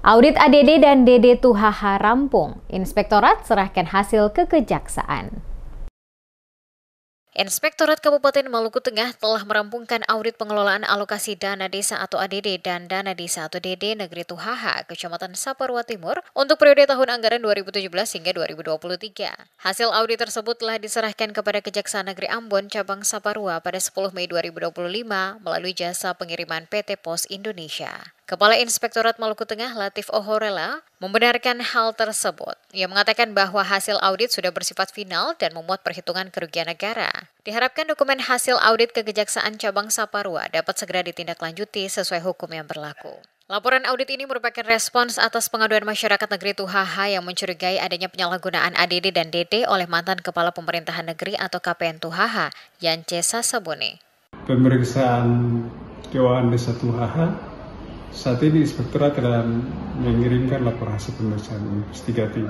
Audit ADD dan DD2HH rampung, Inspektorat serahkan hasil ke Kejaksaan. Inspektorat Kabupaten Maluku Tengah telah merampungkan audit pengelolaan alokasi dana desa atau ADD dan dana desa atau DD Negeri 2HH Kecamatan Saparua Timur untuk periode tahun anggaran 2017 hingga 2023. Hasil audit tersebut telah diserahkan kepada Kejaksaan Negeri Ambon Cabang Saparua pada 10 Mei 2025 melalui jasa pengiriman PT Pos Indonesia. Kepala Inspektorat Maluku Tengah Latif Ohorela membenarkan hal tersebut. Ia mengatakan bahwa hasil audit sudah bersifat final dan memuat perhitungan kerugian negara. Diharapkan dokumen hasil audit ke Kejaksaan Cabang Saparua dapat segera ditindaklanjuti sesuai hukum yang berlaku. Laporan audit ini merupakan respons atas pengaduan masyarakat negeri 2HH yang mencurigai adanya penyalahgunaan ADD dan DD oleh mantan Kepala Pemerintahan Negeri atau KPN 2HH, Yance Sasabone. Pemeriksaan keuangan desa 2HH. Saat ini Inspektorat telah mengirimkan laporan hasil pemeriksaan investigatif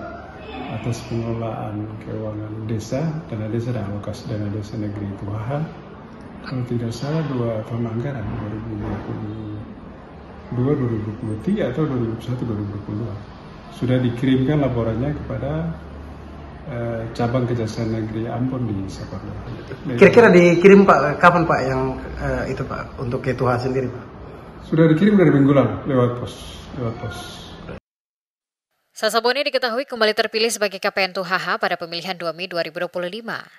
atas pengelolaan keuangan desa, dana desa dan alokasi dana desa negeri 2HH. Kalau tidak salah 2 tahun anggaran 2022, 2023 atau 2021-2022 sudah dikirimkan laporannya kepada cabang Kejaksaan Negeri Ambon di Saparua. Kira-kira dikirim Pak, kapan Pak yang itu Pak untuk K2H sendiri Pak? Sudah dikirim dari minggu lalu lewat pos. Sasabone diketahui kembali terpilih sebagai KPN 2HH pada pemilihan 2 Mei 2025.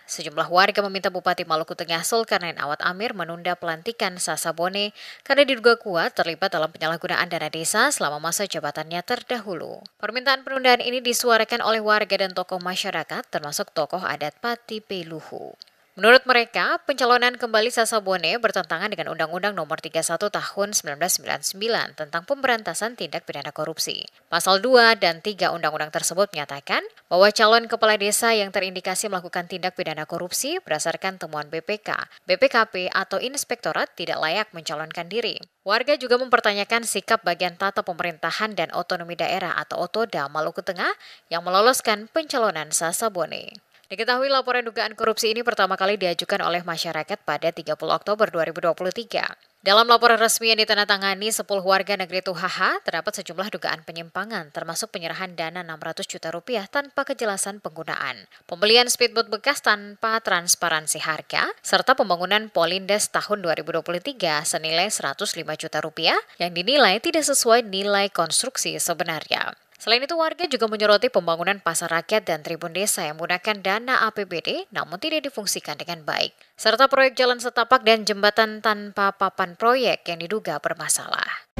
Sejumlah warga meminta Bupati Maluku Tengah Zulkarnain Awad Amir menunda pelantikan Sasabone karena diduga kuat terlibat dalam penyalahgunaan dana desa selama masa jabatannya terdahulu. Permintaan penundaan ini disuarakan oleh warga dan tokoh masyarakat termasuk tokoh adat Pati Peluhu. Menurut mereka, pencalonan kembali Sasabone bertentangan dengan Undang-Undang Nomor 31 Tahun 1999 tentang pemberantasan tindak pidana korupsi. Pasal 2 dan 3 undang-undang tersebut menyatakan bahwa calon kepala desa yang terindikasi melakukan tindak pidana korupsi berdasarkan temuan BPK, BPKP atau Inspektorat tidak layak mencalonkan diri. Warga juga mempertanyakan sikap bagian tata pemerintahan dan otonomi daerah atau OTODA Maluku Tengah yang meloloskan pencalonan Sasabone. Diketahui laporan dugaan korupsi ini pertama kali diajukan oleh masyarakat pada 30 Oktober 2023. Dalam laporan resmi yang ditandatangani 10 warga negeri 2HH, terdapat sejumlah dugaan penyimpangan, termasuk penyerahan dana 600 juta rupiah tanpa kejelasan penggunaan, pembelian speedboat bekas tanpa transparansi harga, serta pembangunan Polindes tahun 2023 senilai 105 juta rupiah yang dinilai tidak sesuai nilai konstruksi sebenarnya. Selain itu, warga juga menyoroti pembangunan pasar rakyat dan tribun desa yang menggunakan dana APBD namun tidak difungsikan dengan baik, serta proyek jalan setapak dan jembatan tanpa papan proyek yang diduga bermasalah.